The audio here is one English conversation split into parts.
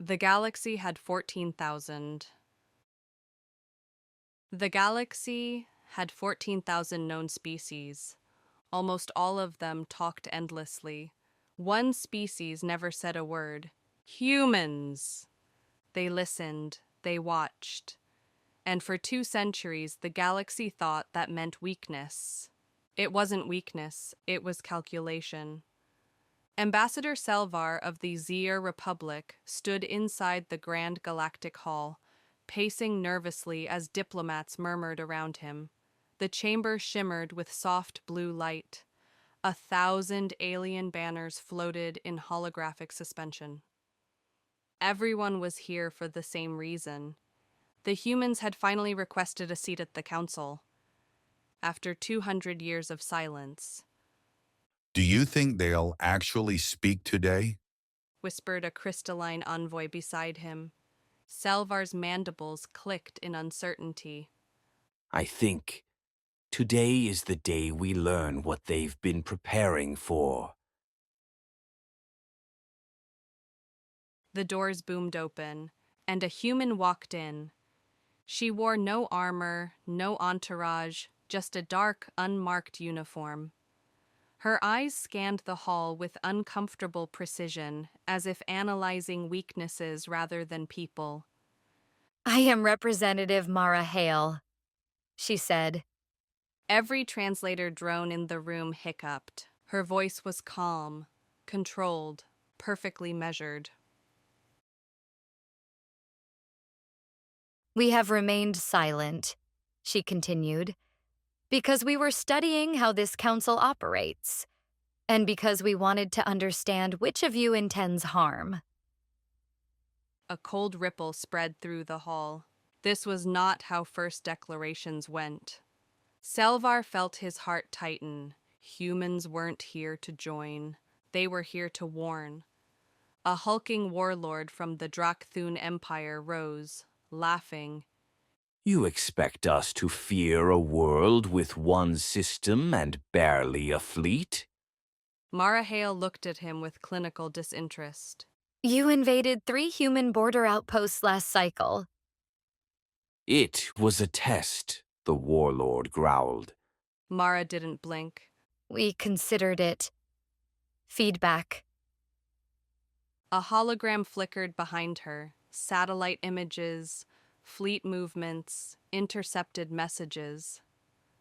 The galaxy had 14,000. The galaxy had 14,000 known species. Almost all of them talked endlessly. One species never said a word. Humans! They listened, they watched. And for 2 centuries, the galaxy thought that meant weakness. It wasn't weakness, it was calculation. Ambassador Selvar of the Zir Republic stood inside the Grand Galactic Hall, pacing nervously as diplomats murmured around him. The chamber shimmered with soft blue light. 1,000 alien banners floated in holographic suspension. Everyone was here for the same reason. The humans had finally requested a seat at the council. After 200 years of silence, Do you think they'll actually speak today? whispered a crystalline envoy beside him. Selvar's mandibles clicked in uncertainty. I think today is the day we learn what they've been preparing for. The doors boomed open, and a human walked in. She wore no armor, no entourage, just a dark, unmarked uniform. Her eyes scanned the hall with uncomfortable precision, as if analyzing weaknesses rather than people. I am Representative Mara Hale, she said. Every translator drone in the room hiccuped. Her voice was calm, controlled, perfectly measured. We have remained silent, she continued, because we were studying how this council operates, and because we wanted to understand which of you intends harm. A cold ripple spread through the hall. This was not how first declarations went. Selvar felt his heart tighten. Humans weren't here to join. They were here to warn. A hulking warlord from the Drakthun Empire rose, laughing. You expect us to fear a world with one system and barely a fleet? Marahale looked at him with clinical disinterest. You invaded 3 human border outposts last cycle. It was a test, the warlord growled. Mara didn't blink. We considered it feedback. A hologram flickered behind her. Satellite images, fleet movements, intercepted messages.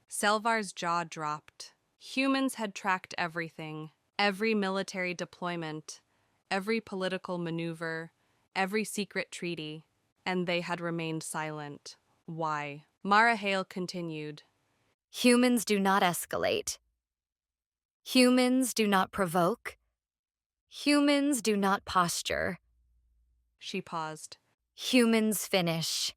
Selvar's jaw dropped. Humans had tracked everything, every military deployment, every political maneuver, every secret treaty, and they had remained silent. Why? Mara Hale continued. Humans do not escalate. Humans do not provoke. Humans do not posture. She paused. Humans finish.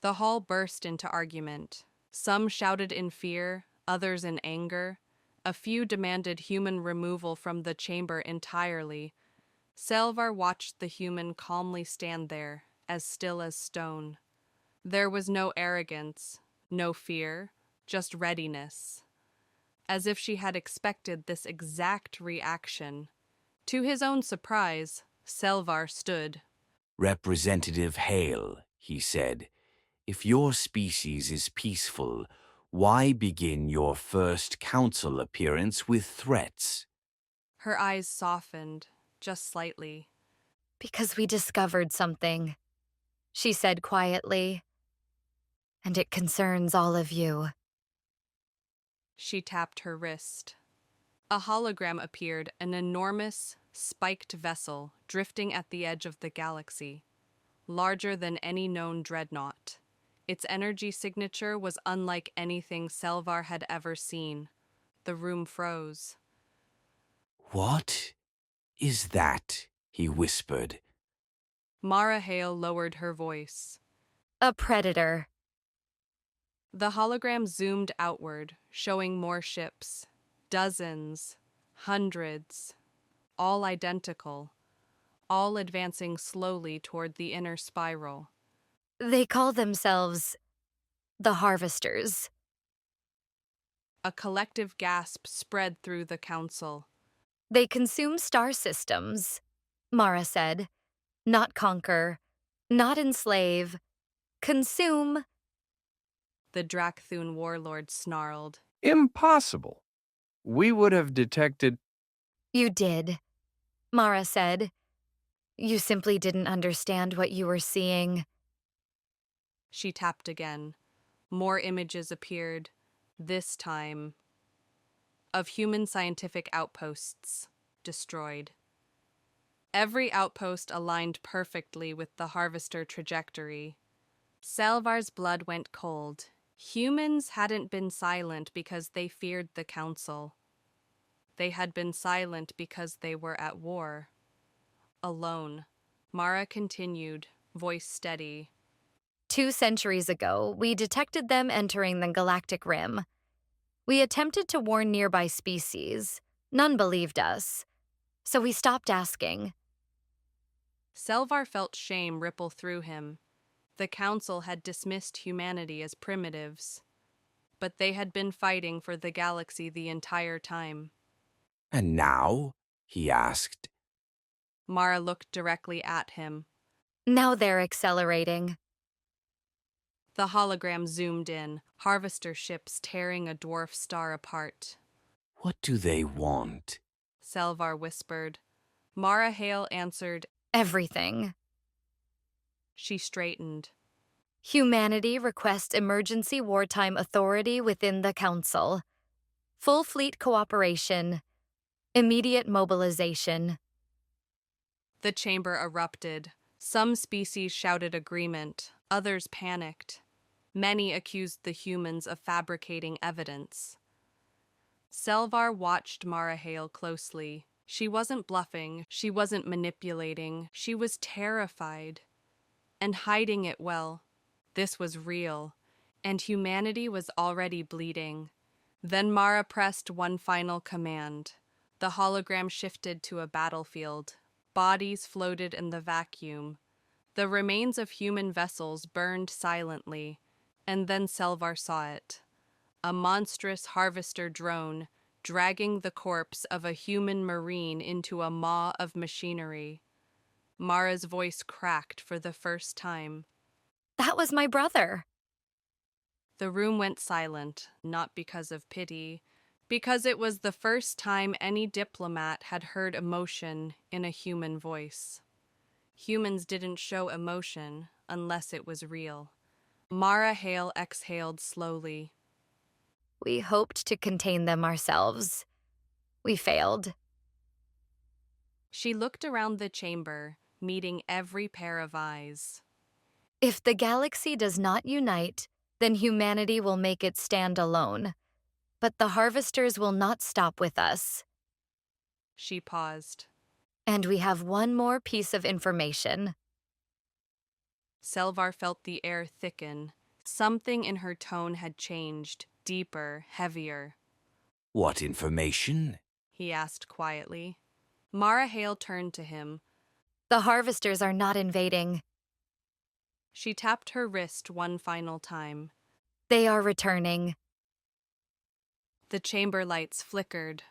The hall burst into argument. Some shouted in fear, others in anger. A few demanded human removal from the chamber entirely. Selvar watched the human calmly stand there, as still as stone. There was no arrogance, no fear, just readiness. As if she had expected this exact reaction. To his own surprise, Selvar stood. Representative Hale, he said, if your species is peaceful, why begin your first council appearance with threats? Her eyes softened, just slightly. Because we discovered something, she said quietly. And it concerns all of you. She tapped her wrist. A hologram appeared, an enormous, spiked vessel drifting at the edge of the galaxy, larger than any known dreadnought. Its energy signature was unlike anything Selvar had ever seen. The room froze. What is that? He whispered. Mara Hale lowered her voice. A predator. The hologram zoomed outward, showing more ships. Dozens, hundreds, all identical, all advancing slowly toward the inner spiral. They call themselves the Harvesters. A collective gasp spread through the council. They consume star systems, Mara said. Not conquer, not enslave, consume. The Drakthun warlord snarled. Impossible. We would have detected. You did, Mara said. You simply didn't understand what you were seeing. She tapped again. More images appeared, this time of human scientific outposts destroyed. Every outpost aligned perfectly with the harvester trajectory. Selvar's blood went cold. Humans hadn't been silent because they feared the council. They had been silent because they were at war. Alone. Mara continued, voice steady. 2 centuries ago, we detected them entering the galactic rim. We attempted to warn nearby species. None believed us. So we stopped asking. Selvar felt shame ripple through him. The council had dismissed humanity as primitives, but they had been fighting for the galaxy the entire time. And now? He asked. Mara looked directly at him. Now they're accelerating. The hologram zoomed in, harvester ships tearing a dwarf star apart. What do they want? Selvar whispered. Mara Hale answered. Everything. She straightened. Humanity requests emergency wartime authority within the Council. Full fleet cooperation. Immediate mobilization. The chamber erupted. Some species shouted agreement, others panicked. Many accused the humans of fabricating evidence. Selvar watched Mara Hale closely. She wasn't bluffing, she wasn't manipulating, she was terrified. And hiding it well. This was real, and humanity was already bleeding. Then Mara pressed one final command. The hologram shifted to a battlefield. Bodies floated in the vacuum. The remains of human vessels burned silently, and then Selvar saw it. A monstrous harvester drone dragging the corpse of a human marine into a maw of machinery. Mara's voice cracked for the first time. That was my brother. The room went silent, not because of pity, because it was the first time any diplomat had heard emotion in a human voice. Humans didn't show emotion unless it was real. Mara Hale exhaled slowly. We hoped to contain them ourselves. We failed. She looked around the chamber, meeting every pair of eyes. If the galaxy does not unite, then humanity will make it stand alone. But the harvesters will not stop with us. She paused. And we have one more piece of information. Selvar felt the air thicken. Something in her tone had changed, deeper, heavier. What information? He asked quietly. Mara Hale turned to him. The harvesters are not invading. She tapped her wrist one final time. They are returning. The chamber lights flickered.